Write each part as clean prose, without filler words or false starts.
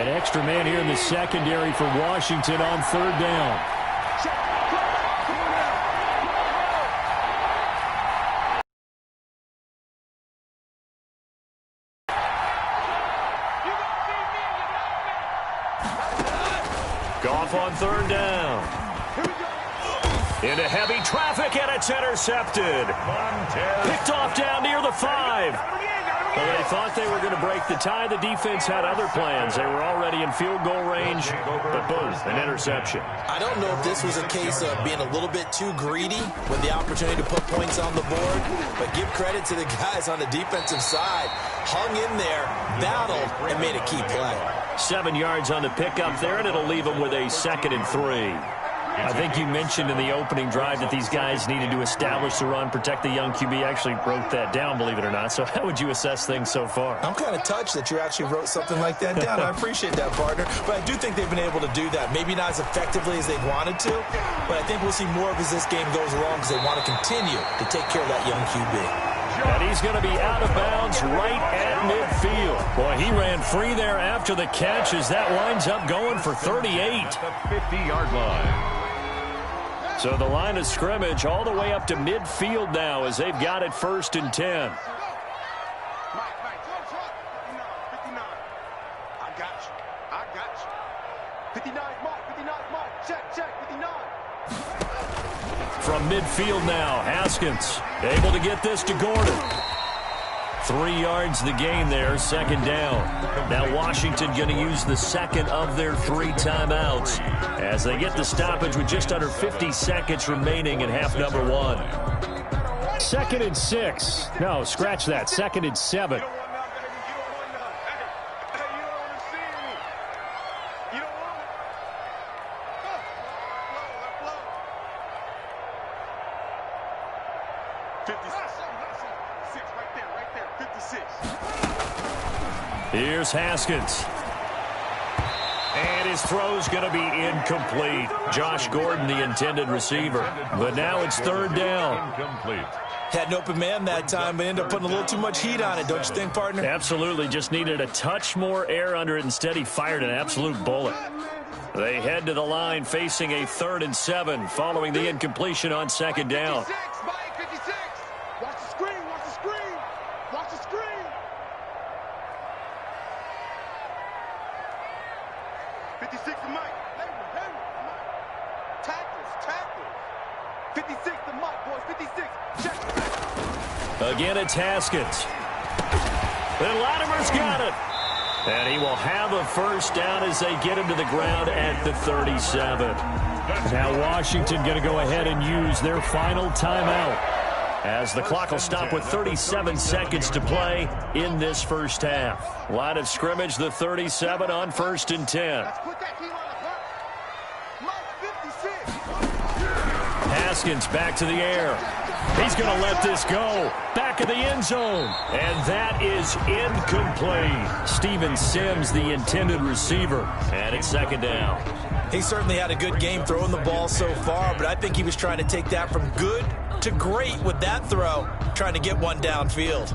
An extra man here in the secondary for Washington on third down. Goff on third down. Into heavy traffic, and it's intercepted. Picked off down near the 5. Well, they thought they were going to break the tie. The defense had other plans. They were already in field goal range, but boom, an interception. I don't know if this was a case of being a little bit too greedy with the opportunity to put points on the board, but give credit to the guys on the defensive side. Hung in there, battled, and made a key play. 7 yards on the pickup there, and it'll leave them with a 2nd and 3. I think you mentioned in the opening drive that these guys needed to establish the run, protect the young QB. Actually wrote that down, believe it or not. So how would you assess things so far? I'm kind of touched that you actually wrote something like that down. I appreciate that, partner. But I do think they've been able to do that. Maybe not as effectively as they wanted to, but I think we'll see more of as this game goes along because they want to continue to take care of that young QB. And he's going to be out of bounds right at midfield. Boy, he ran free there after the catch as that winds up going for 38. The 50-yard line. So the line of scrimmage all the way up to midfield now as they've got it 1st and 10. Mike, 59. I got you. 59, Mike. Check, 59. From midfield now, Haskins able to get this to Gordon. 3 yards the gain there, 2nd down. Now Washington going to use the 2nd of their 3 timeouts as they get the stoppage with just under 50 seconds remaining in half number 1. 2nd and 6. No, scratch that. 2nd and 7. Here's Haskins. And his throw's going to be incomplete. Josh Gordon, the intended receiver. But now it's 3rd down. Incomplete. Had an open man that time, but ended up putting a little too much heat on it, don't you think, partner? Absolutely. Just needed a touch more air under it. Instead, he fired an absolute bullet. They head to the line facing a 3rd and 7 following the incompletion on 2nd down. 56. Watch the screen. 56 to Mike. Tackles. 56 to Mike, boys. 56. Check. Again, it's Haskins. And Latimer's got it. And he will have a 1st down as they get him to the ground at the 37. Now Washington going to go ahead and use their final timeout as the clock will stop with 37 seconds to play in this first half. Line of scrimmage, the 37 on 1st and 10. Haskins back to the air. He's going to let this go. Back of the end zone. And that is incomplete. Steven Sims, the intended receiver. And it's 2nd down. He certainly had a good game throwing the ball so far, but I think he was trying to take that from good to great with that throw, trying to get one downfield.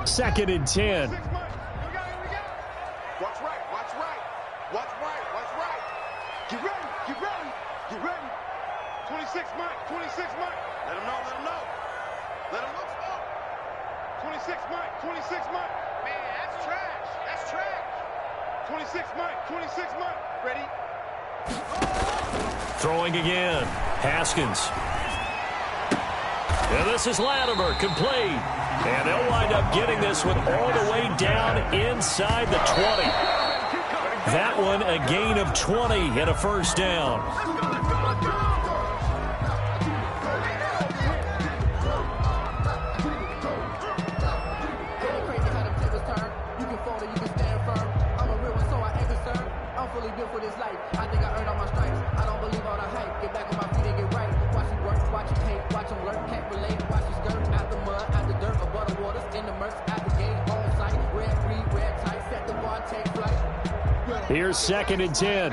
Second and 10. Watch right. Get ready. 26 Mike. Let him know. Let him know. 26 Mike. Man, that's trash. 26 Mike. Ready? Throwing again. Haskins. And this is Latimer, complete. And they'll wind up getting this one all the way down inside the 20. That one a gain of 20 and a 1st down. Here's 2nd and 10.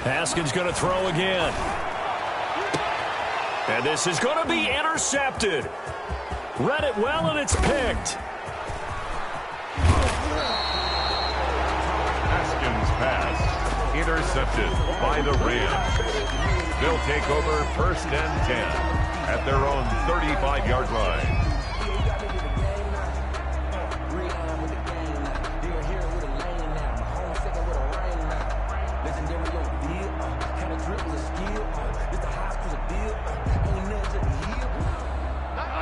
Haskins going to throw again. And this is going to be intercepted. Read it well, and it's picked. Haskins' pass intercepted by the Rams. They'll take over 1st and 10 at their own 35-yard line.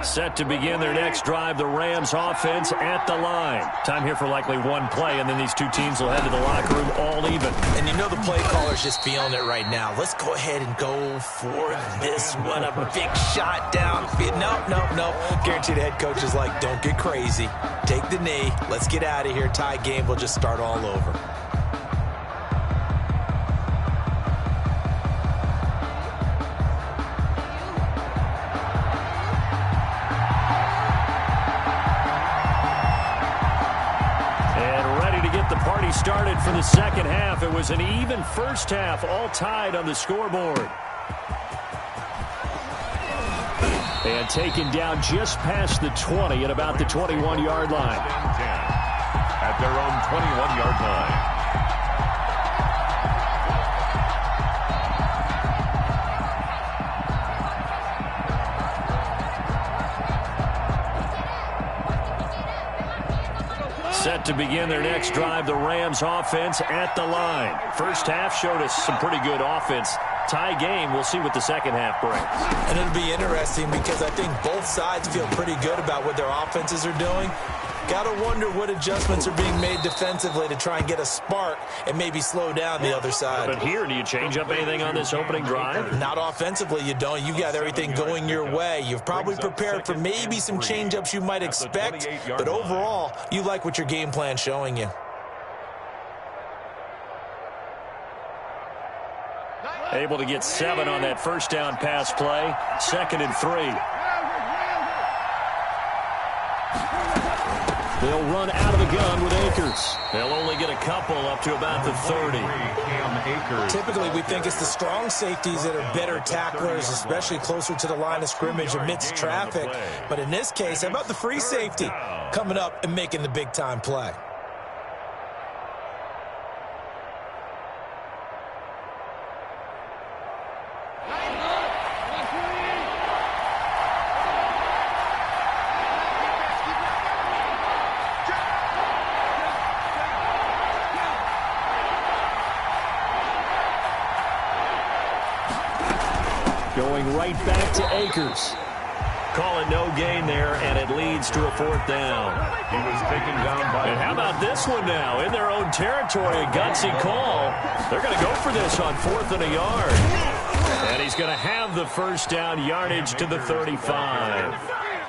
Set to begin their next drive, the Rams offense at the line. Time here for likely one play, and then these two teams will head to the locker room all even. And you know the play caller's just feeling it right now. Let's go ahead and go for this one. A big shot downfield. Nope. Guaranteed the head coach is like, don't get crazy. Take the knee. Let's get out of here. Tie game. We'll just start all over. Started for the second half. It was an even first half, all tied on the scoreboard. And taken down just past the 20 at about the 21-yard line. At their own 21-yard line. Set to begin their next drive, the Rams offense at the line. First half showed us some pretty good offense. Tie game, we'll see what the second half brings. And it'll be interesting because I think both sides feel pretty good about what their offenses are doing. Got to wonder what adjustments are being made defensively to try and get a spark and maybe slow down the other side. But here, do you change up anything on this opening drive? Not offensively, you don't. You got everything going your way. You've probably prepared for maybe some change-ups you might expect, but overall, you like what your game plan's showing you. Able to get 7 on that first down pass play. 2nd and 3. They'll run out of the gun with Akers. They'll only get a couple up to about the 30. Typically, we think it's the strong safeties that are better tacklers, especially closer to the line of scrimmage amidst traffic. But in this case, how about the free safety coming up and making the big-time play? Going right back to Akers. Call it no gain there, and it leads to a 4th down. He was taken down by... And how about this one now? In their own territory, a gutsy call. They're going to go for this on 4th and a yard. And he's going to have the first down, yardage to the 35.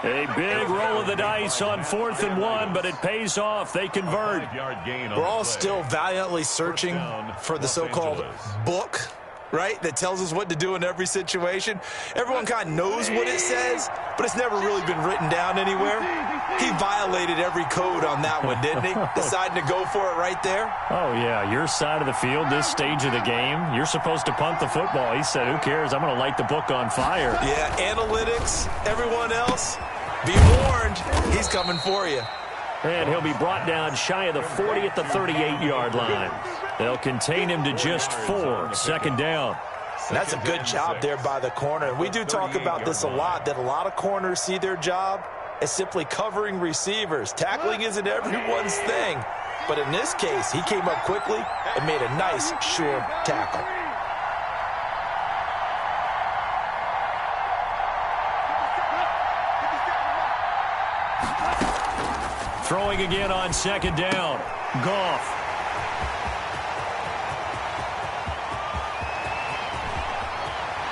A big roll of the dice on 4th and 1, but it pays off. They convert. We're all still valiantly searching for the so-called book, right, that tells us what to do in every situation. Everyone kind of knows what it says, but it's never really been written down anywhere. He violated every code on that one, didn't he? Deciding to go for it right there. Oh, yeah, your side of the field, this stage of the game, you're supposed to punt the football. He said, who cares? I'm going to light the book on fire. Yeah, analytics, everyone else, be warned, he's coming for you. And he'll be brought down shy of the 40 at the 38-yard line. They'll contain him to just 4, 2nd down. That's a good job there by the corner. We do talk about this a lot, that a lot of corners see their job as simply covering receivers. Tackling isn't everyone's thing. But in this case, he came up quickly and made a nice, sure tackle. Throwing again on 2nd down. Goff.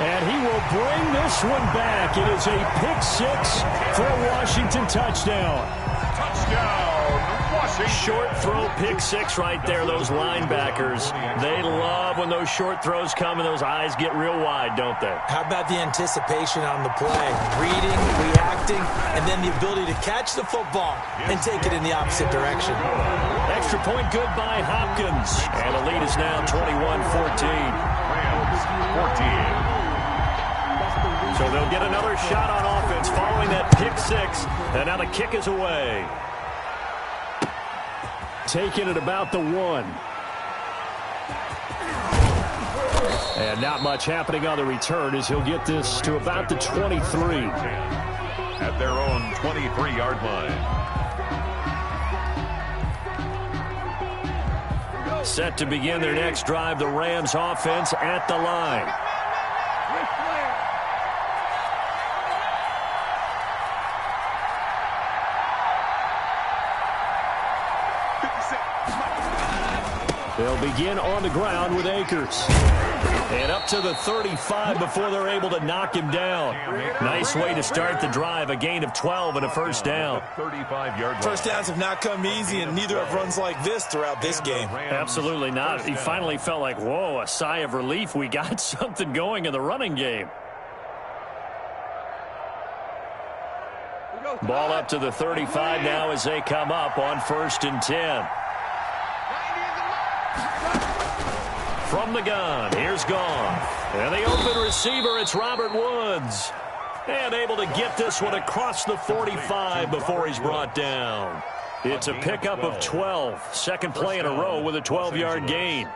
And he will bring this one back. It is a pick-6 for a Washington touchdown. Touchdown, Washington. Short throw, pick-6 right there. Those linebackers, they love when those short throws come and those eyes get real wide, don't they? How about the anticipation on the play? Reading, reacting, and then the ability to catch the football and take it in the opposite direction. Extra point good by Hopkins. And the lead is now 21-14. Rams 14. So they'll get another shot on offense following that pick six. And now the kick is away. Taking it about the 1. And not much happening on the return as he'll get this to about the 23. At their own 23-yard line. Set to begin their next drive, the Rams offense at the line. They'll begin on the ground with Akers. And up to the 35 before they're able to knock him down. Nice way to start the drive, a gain of 12 and a first down. 35-yard First downs have not come easy, and neither have runs like this throughout this game. Absolutely not. He finally felt like, whoa, a sigh of relief. We got something going in the running game. Ball up to the 35 now as they come up on 1st and 10. From the gun, here's Goff. And the open receiver, it's Robert Woods. And able to get this one across the 45 before he's brought down. It's a pickup of 12. Second play in a row with a 12-yard gain.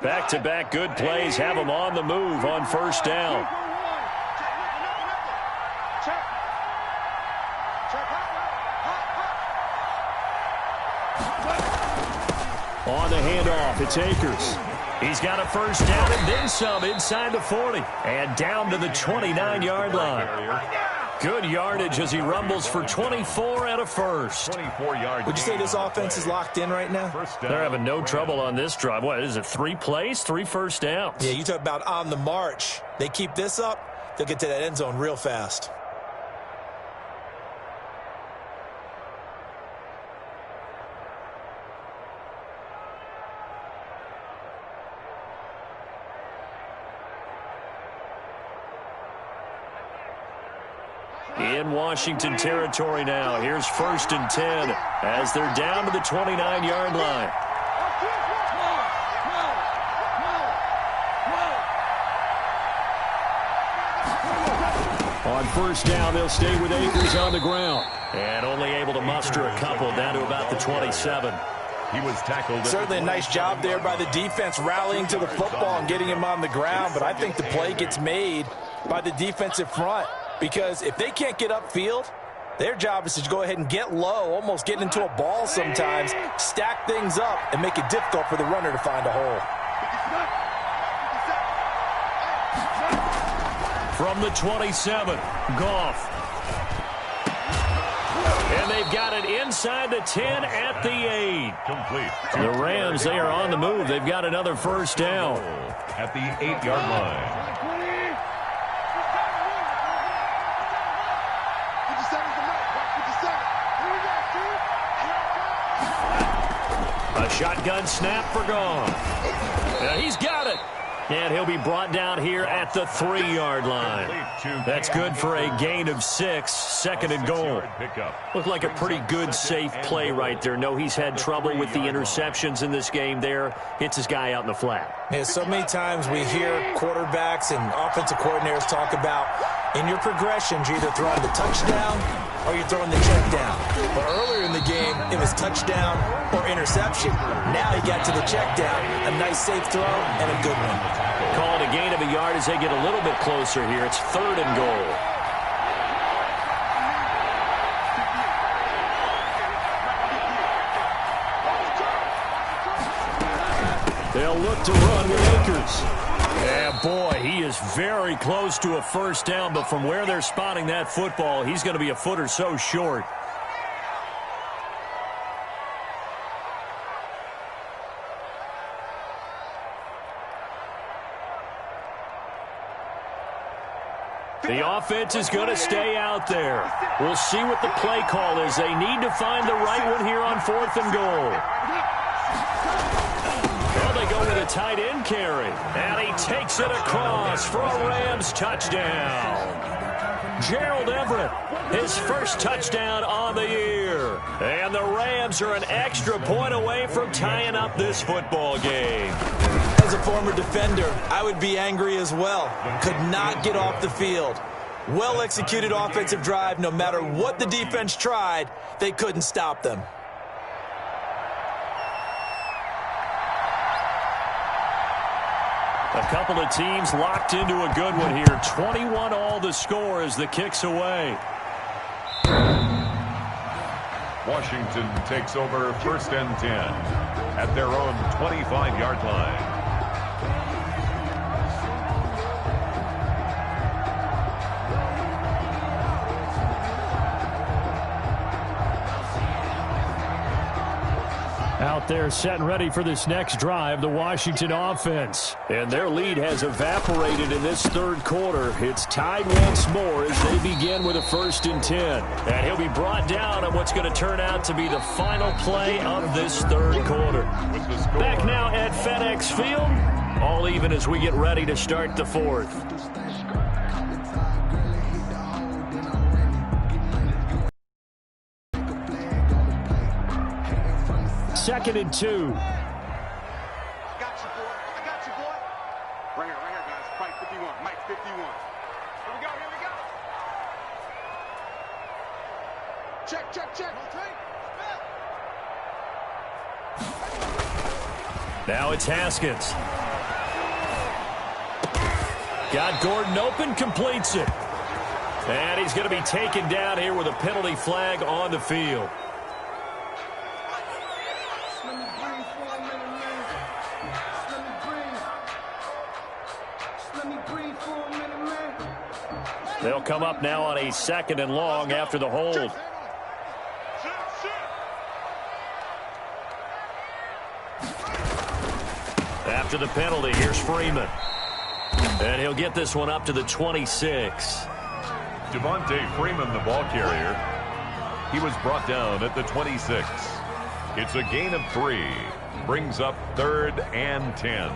Back-to-back good plays have them on the move on 1st down. On the handoff, it's Akers. He's got a 1st down and then some inside the 40. And down to the 29-yard line. Good yardage as he rumbles for 24 and a first. 24-yard. Would you say this offense is locked in right now? They're having no trouble on this drive. What is it, 3 plays, 3 first downs? Yeah, you talk about on the march. They keep this up, they'll get to that end zone real fast. In Washington territory now. Here's 1st and 10 as they're down to the 29-yard line. On 1st down, they'll stay with Akers on the ground. And only able to muster a couple down to about the 27. He was tackled. Certainly a nice job there by the defense rallying to the football and getting him on the ground. But I think the play gets made by the defensive front. Because if they can't get upfield, their job is to go ahead and get low, almost get into a ball sometimes, stack things up, and make it difficult for the runner to find a hole. From the 27, Goff. And they've got it inside the 10 at the 8. Complete. The Rams, they are on the move. They've got another 1st down. At the 8-yard line. A shotgun snap for Goff. He's got it. And he'll be brought down here at the 3-yard line. That's good for a gain of 6, 2nd and goal. Looked like a pretty good, safe play right there. No, he's had trouble with the interceptions in this game there. Hits his guy out in the flat. Yeah, so many times we hear quarterbacks and offensive coordinators talk about in your progressions, you're either throwing the touchdown or you're throwing the check down. But earlier in the game, it was touchdown or interception. Now he got to the check down. A nice safe throw and a good one. Call it a gain of a yard as they get a little bit closer here. It's 3rd and goal. They'll look to run with Akers. Yeah, boy, he is very close to a 1st down, but from where they're spotting that football, he's going to be a foot or so short. The offense is going to stay out there. We'll see what the play call is. They need to find the right one here on 4th and goal. Well, they go with a tight end carry. And he takes it across for a Rams touchdown. Gerald Everett, his 1st touchdown on the year. And the Rams are an extra point away from tying up this football game. As a former defender, I would be angry as well. Could not get off the field. Well-executed offensive drive. No matter what the defense tried, they couldn't stop them. A couple of teams locked into a good one here. 21 all the score as the kick's away. Washington takes over 1st and 10 at their own 25-yard line. Out there set and ready for this next drive, the Washington offense. And their lead has evaporated in this third quarter. It's tied once more as they begin with a 1st and 10. And he'll be brought down on what's going to turn out to be the final play of this third quarter. Back now at FedEx Field, all even as we get ready to start the fourth. 2nd and 2. I got you, boy. I got you, boy. Right here, guys. Mike 51. Mike 51. Here we go, here we go. Check. Now it's Haskins. Got Gordon open, completes it. And he's going to be taken down here with a penalty flag on the field. They'll come up now on a 2nd and long after the hold. After the penalty, here's Freeman. And he'll get this one up to the 26. Devontae Freeman, the ball carrier. He was brought down at the 26. It's a gain of 3. Brings up 3rd and 10.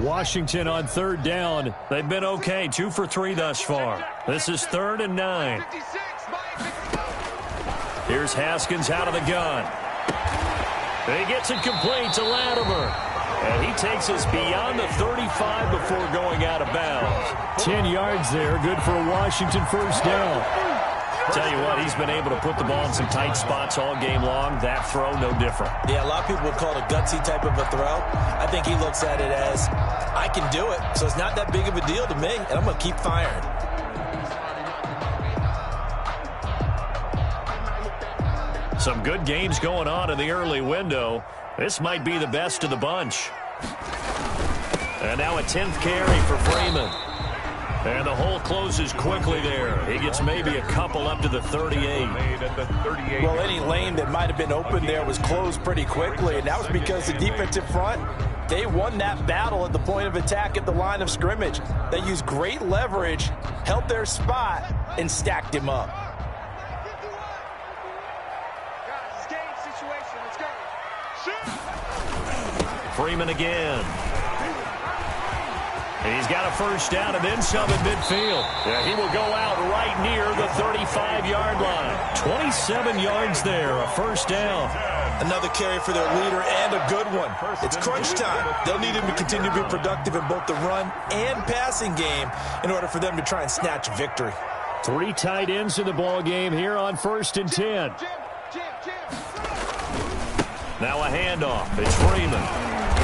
Washington on 3rd down. They've been okay, 2 for 3 thus far. This is 3rd and 9. Here's Haskins out of the gun. He gets it complete to Latimer. And he takes us beyond the 35 before going out of bounds. 10 yards there, good for a Washington 1st down. Tell you what, he's been able to put the ball in some tight spots all game long. That throw, no different. Yeah, a lot of people would call it a gutsy type of a throw. I think he looks at it as, I can do it, so it's not that big of a deal to me, and I'm going to keep firing. Some good games going on in the early window. This might be the best of the bunch. And now a 10th carry for Freeman. And the hole closes quickly there. He gets maybe a couple up to the 38. Well, any lane that might have been open there was closed pretty quickly, and that was because the defensive front, they won that battle at the point of attack at the line of scrimmage. They used great leverage, held their spot, and stacked him up. Guys, game situation. Let's go. Shoot. Freeman again. He's got a 1st down and then some in midfield. Yeah, he will go out right near the 35-yard line. 27 yards there, a 1st down. Another carry for their leader and a good one. It's crunch time. They'll need him to continue to be productive in both the run and passing game in order for them to try and snatch victory. 3 tight ends in the ball game here on 1st and 10. Now a handoff. It's Freeman.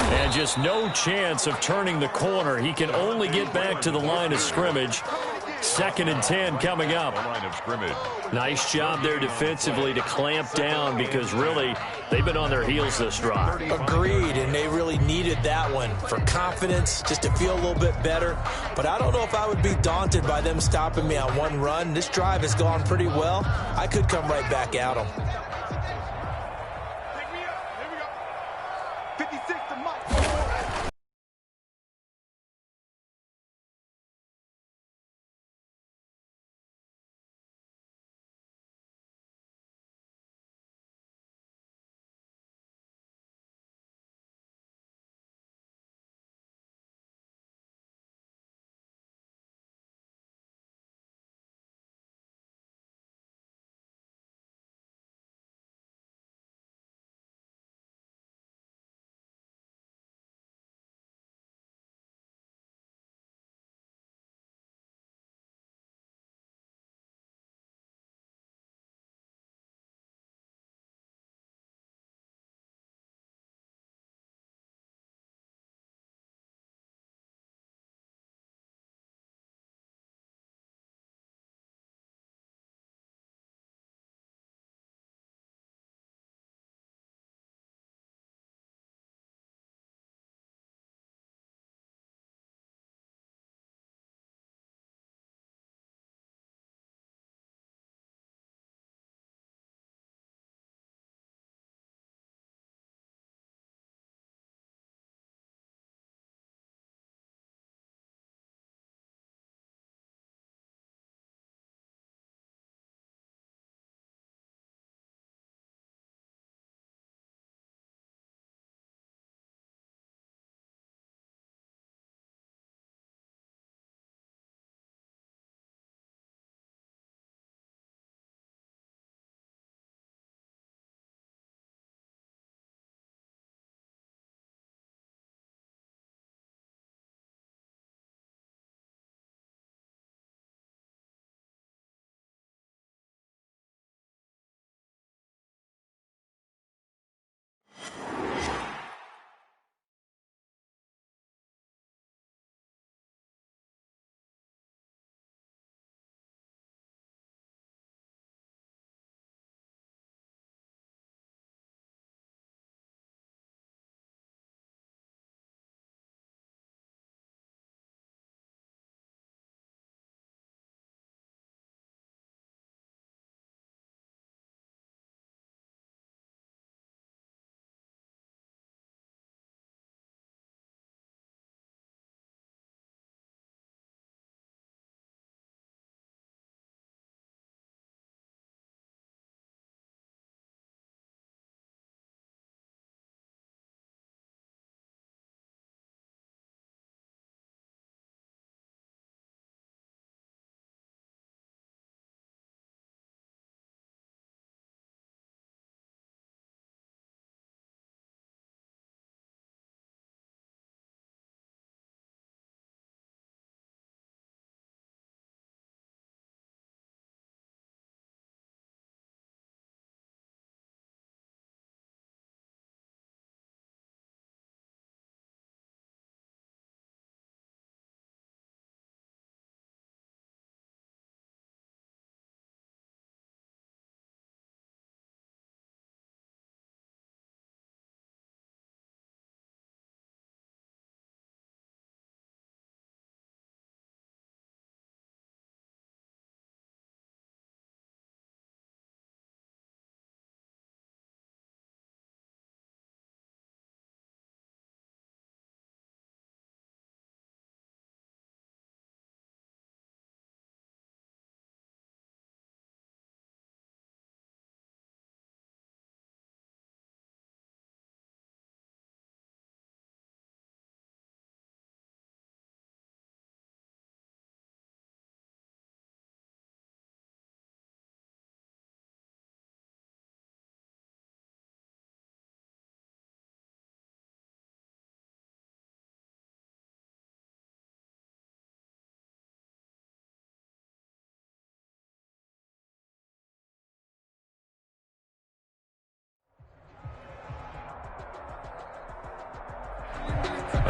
And just no chance of turning the corner. He can only get back to the line of scrimmage. 2nd and 10 coming up. Line of scrimmage. Nice job there defensively to clamp down because really they've been on their heels this drive. Agreed, and they really needed that one for confidence, just to feel a little bit better. But I don't know if I would be daunted by them stopping me on one run. This drive has gone pretty well. I could come right back at them.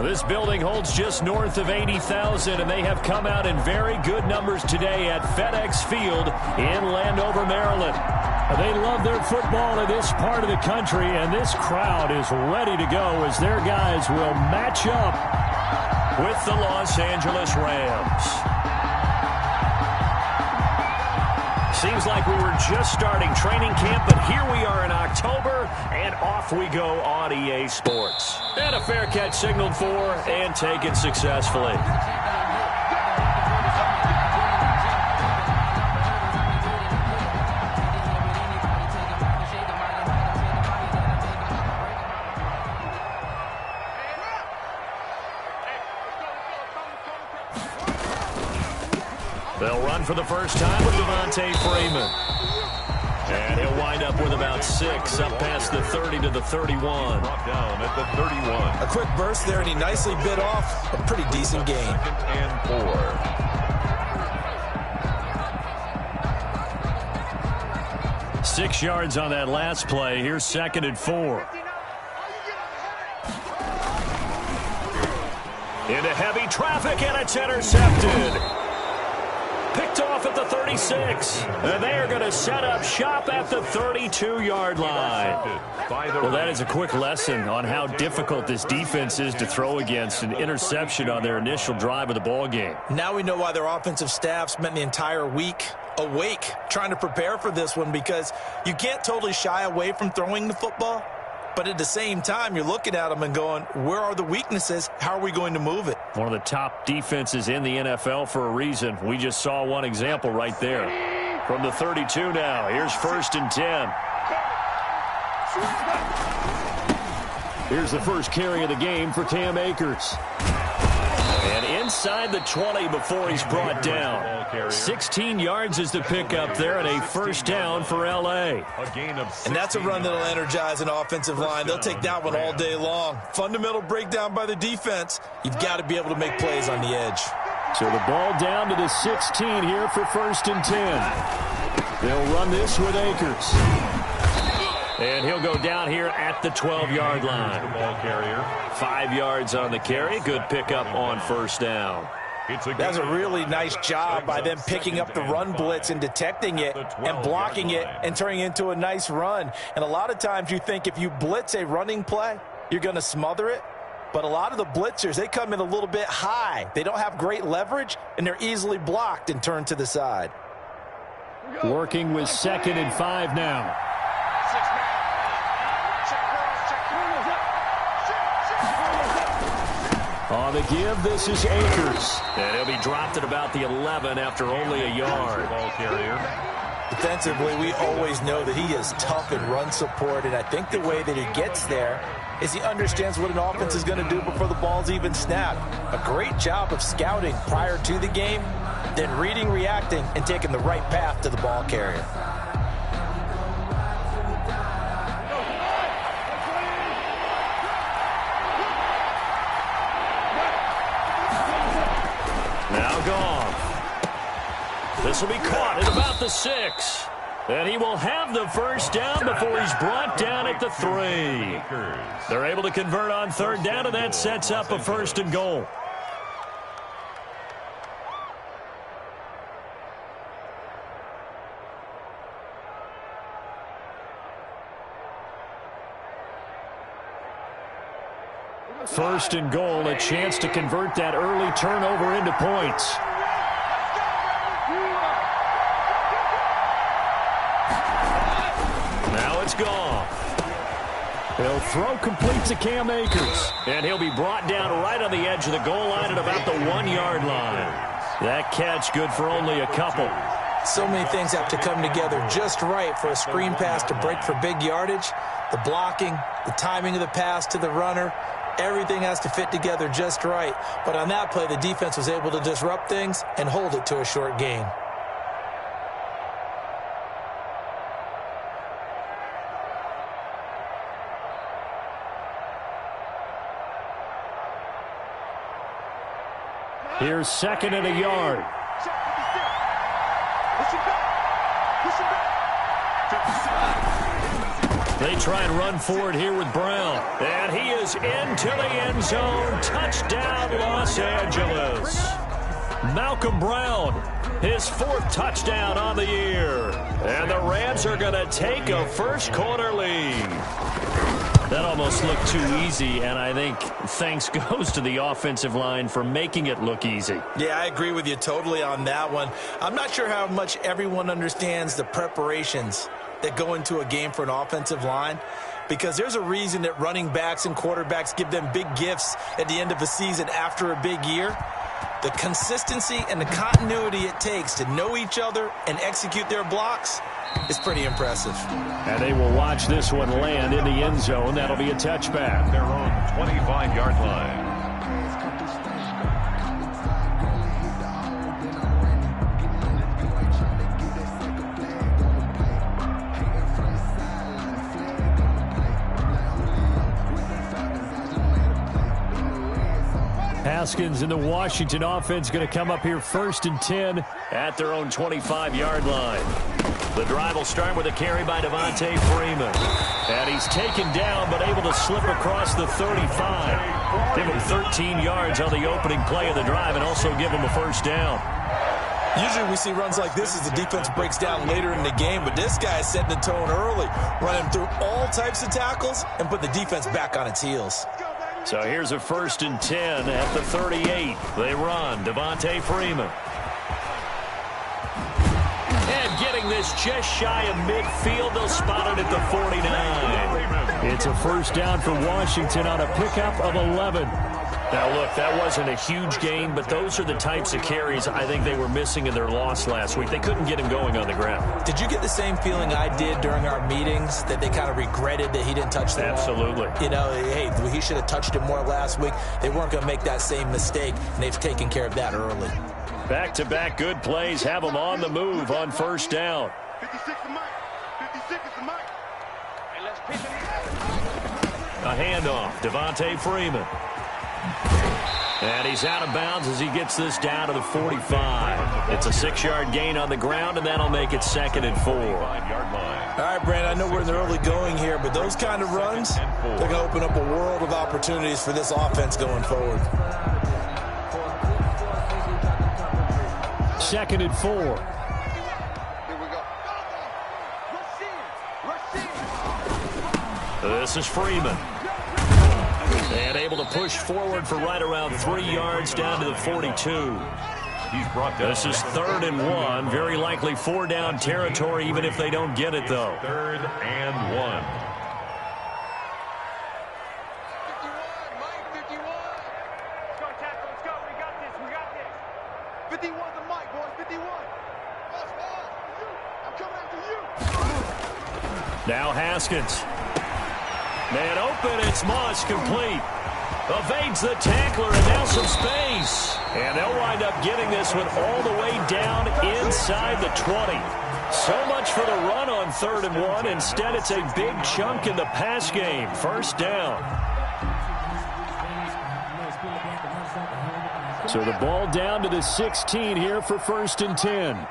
This building holds just north of 80,000, and they have come out in very good numbers today at FedEx Field in Landover, Maryland. They love their football in this part of the country, and this crowd is ready to go as their guys will match up with the Los Angeles Rams. Seems like we were just starting training camp, but here we are in October, and off we go on EA Sports. And a fair catch signaled for and taken successfully. They'll run for the first time with Devontae Freeman. And he'll wind up with about 6 up past the 30 to the 31. Brought down at the 31. A quick burst there, and he nicely bit off a pretty decent gain. 2nd and 4. 6 yards on that last play. Here's 2nd and 4. Into heavy traffic, and it's intercepted. Picked off at the 36. And they are going to set up shop at the 32-yard line. Well, that is a quick lesson on how difficult this defense is to throw against. An interception on their initial drive of the ball game. Now we know why their offensive staff spent the entire week awake trying to prepare for this one, because you can't totally shy away from throwing the football. But at the same time, you're looking at them and going, where are the weaknesses? How are we going to move it? One of the top defenses in the NFL for a reason. We just saw one example right there. From the 32 now, here's 1st and 10. Here's the first carry of the game for Cam Akers. And inside the 20 before he's brought down. 16 yards is the pickup there, and a first down for L.A. And that's a run that'll energize an offensive line. They'll take that one all day long. Fundamental breakdown by the defense. You've got to be able to make plays on the edge. So the ball down to the 16 here for 1st and 10. They'll run this with Akers. And he'll go down here at the 12-yard line. 5 yards on the carry. Good pickup on first down. That's a really nice job by them picking up the run blitz and detecting it and blocking it and turning it into a nice run. And a lot of times you think if you blitz a running play, you're going to smother it. But a lot of the blitzers, they come in a little bit high. They don't have great leverage, and they're easily blocked and turned to the side. Working with 2nd and 5 now. On the give, this is Akers. And he'll be dropped at about the 11 after only a yard. Ball carrier. Defensively, we always know that he is tough in run support, and I think the way that he gets there is he understands what an offense is going to do before the ball's even snapped. A great job of scouting prior to the game, then reading, reacting, and taking the right path to the ball carrier. Now gone. This will be caught at about the 6. And he will have the first down before he's brought down at the 3. They're able to convert on 3rd down, and that sets up a 1st and goal. First and goal, a chance to convert that early turnover into points. Now it's gone. He'll throw complete to Cam Akers. And he'll be brought down right on the edge of the goal line at about the 1-yard line. That catch good for only a couple. So many things have to come together just right for a screen pass to break for big yardage. The blocking, the timing of the pass to the runner, everything has to fit together just right. But on that play, the defense was able to disrupt things and hold it to a short gain. Here's 2nd and a yard. They try and run forward here with Brown. And he is into the end zone. Touchdown, Los Angeles. Malcolm Brown, his 4th touchdown on the year. And the Rams are going to take a first-quarter lead. That almost looked too easy, and I think thanks goes to the offensive line for making it look easy. Yeah, I agree with you totally on that one. I'm not sure how much everyone understands the preparations that go into a game for an offensive line, because there's a reason that running backs and quarterbacks give them big gifts at the end of a season after a big year. The consistency and the continuity it takes to know each other and execute their blocks is pretty impressive. And they will watch this one land in the end zone. That'll be a touchback. Their own 25-yard line. Haskins and the Washington offense going to come up here 1st and 10 at their own 25-yard line. The drive will start with a carry by Devontae Freeman. And he's taken down but able to slip across the 35. Give him 13 yards on the opening play of the drive and also give him a first down. Usually we see runs like this as the defense breaks down later in the game, but this guy is setting the tone early, running through all types of tackles and putting the defense back on its heels. So here's a 1st and 10 at the 38. They run. Devontae Freeman. And getting this just shy of midfield. They'll spot it at the 49. It's a first down for Washington on a pickup of 11. Now, look, that wasn't a huge gain, but those are the types of carries I think they were missing in their loss last week. They couldn't get him going on the ground. Did you get the same feeling I did during our meetings, that they kind of regretted that he didn't touch the ball? Absolutely. You know, hey, he should have touched it more last week. They weren't going to make that same mistake, and they've taken care of that early. Back-to-back good plays have them on the move on first down. 56 to Mike. 56 is the Mike. Hey, let's pitch it. A handoff. Devontae Freeman. And he's out of bounds as he gets this down to the 45. It's a 6-yard gain on the ground, and that'll make it 2nd and 4. All right, Brandon, I know we're in the early going here, but those kind of runs, they're going to open up a world of opportunities for this offense going forward. 2nd and 4. Here we go. This is Freeman. And able to push forward for right around 3 yards down to the 42. He's brought down. This is 3rd and 1. Very likely 4-down territory, even if they don't get it, though. 3rd and 1. 51, Mike, 51. Let's go, tackle, let's go. We got this, we got this. 51's the Mike, boys, 51. That's ball. I'm coming after you. Now Haskins. Man open, it's Moss, complete. Evades the tackler, and now some space. And they'll wind up getting this one all the way down inside the 20. So much for the run on 3rd and 1. Instead, it's a big chunk in the pass game. First down. So the ball down to the 16 here for 1st and 10.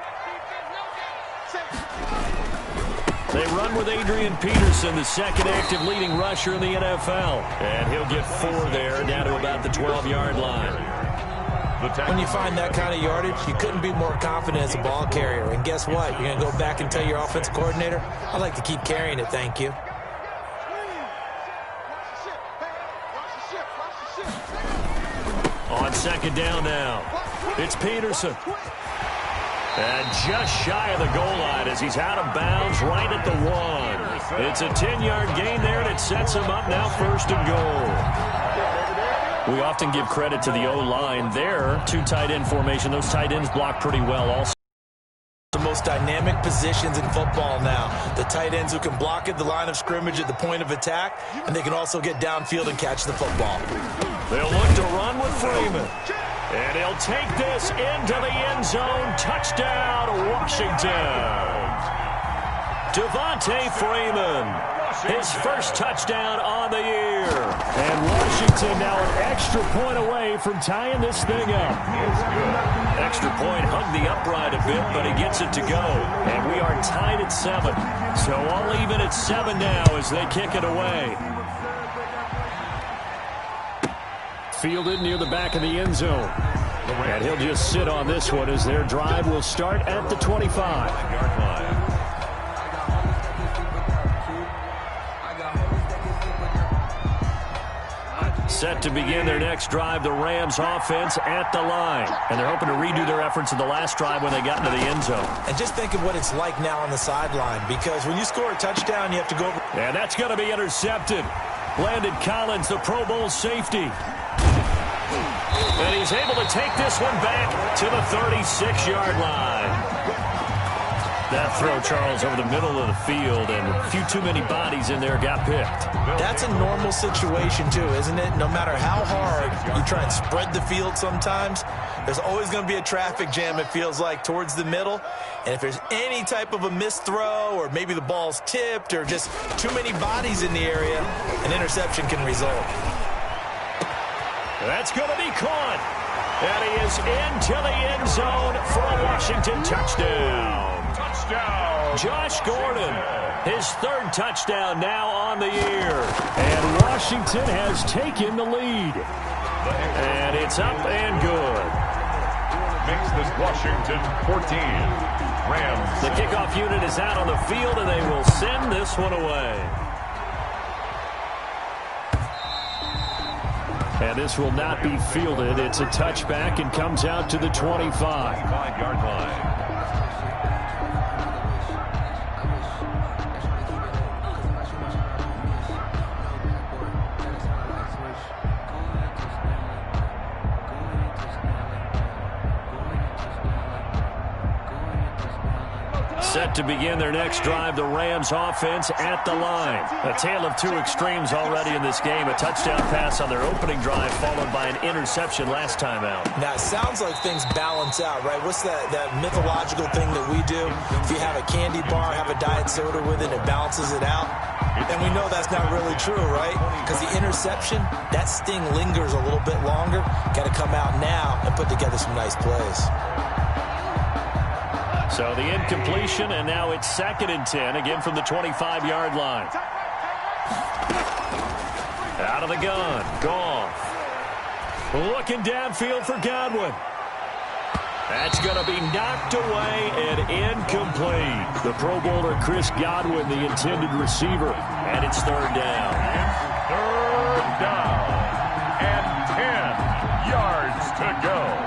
They run with Adrian Peterson, the 2nd active leading rusher in the NFL. And he'll get 4 there, down to about the 12-yard line. When you find that kind of yardage, you couldn't be more confident as a ball carrier. And guess what? You're going to go back and tell your offensive coordinator, I'd like to keep carrying it, thank you. On 2nd down now, it's Peterson. And just shy of the goal line as he's out of bounds right at the 1. It's a 10-yard gain there, and it sets him up now 1st and goal. We often give credit to the O-line there. 2 tight end formation. Those tight ends block pretty well also. The most dynamic positions in football now. The tight ends who can block at the line of scrimmage at the point of attack, and they can also get downfield and catch the football. They'll look to run with Freeman. And he'll take this into the end zone. Touchdown, Washington. Devontae Freeman. his first touchdown on the year. And Washington now an extra point away from tying this thing up. Extra point hugged the upright a bit, but he gets it to go. And we are tied at 7. So all even at 7 now as they kick it away. Fielded near the back of the end zone. And he'll just sit on this one as their drive will start at the 25-yard line. Set to begin their next drive, the Rams offense at the line. And they're hoping to redo their efforts in the last drive when they got into the end zone. And just think of what it's like now on the sideline, because when you score a touchdown, you have to go over. And that's going to be intercepted. Landon Collins, the Pro Bowl safety. And he's able to take this one back to the 36-yard line. That throw, Charles, over the middle of the field, and a few too many bodies in there got picked. That's a normal situation, too, isn't it? No matter how hard you try and spread the field sometimes, there's always going to be a traffic jam, it feels like, towards the middle. And if there's any type of a missed throw, or maybe the ball's tipped, or just too many bodies in the area, an interception can result. That's going to be caught. And he is into the end zone for a Washington touchdown. Josh Gordon, his 3rd touchdown now on the year. And Washington has taken the lead. And it's up and good. Makes this Washington 14. Rams. The kickoff unit is out on the field, and they will send this one away. And this will not be fielded. It's a touchback and comes out to the 25-yard line. Set to begin their next drive, the Rams offense at the line. A tale of two extremes already in this game. A touchdown pass on their opening drive followed by an interception last time out. Now, it sounds like things balance out, right? What's that mythological thing that we do? If you have a candy bar, have a diet soda with it, it balances it out. And we know that's not really true, right? Because the interception, that sting lingers a little bit longer. Got to come out now and put together some nice plays. So the incompletion, and now it's 2nd and 10, again from the 25-yard line. Out of the gun, Goff. Looking downfield for Godwin. That's going to be knocked away and incomplete. The Pro Bowler Chris Godwin, the intended receiver, and it's 3rd down. It's 3rd down and 10 yards to go.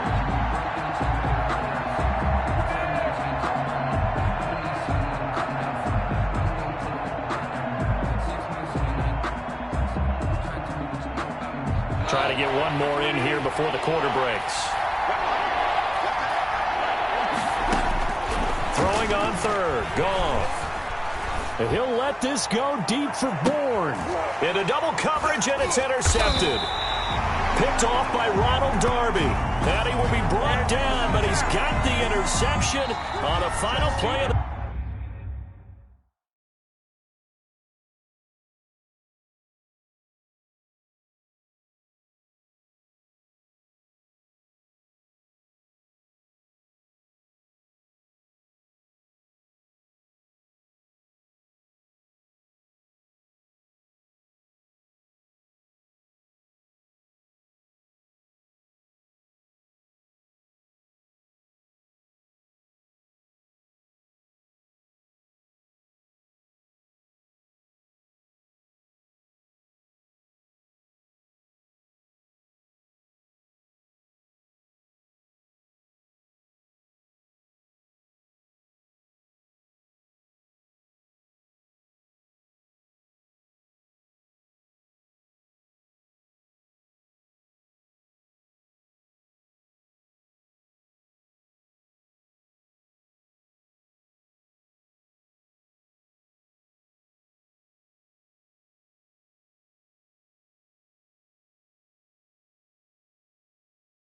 Try to get one more in here before the quarter breaks. Throwing on 3rd, Goff. And he'll let this go deep for Bourne. Into double coverage, and it's intercepted. Picked off by Ronald Darby. And he will be brought down, but he's got the interception on a final play of the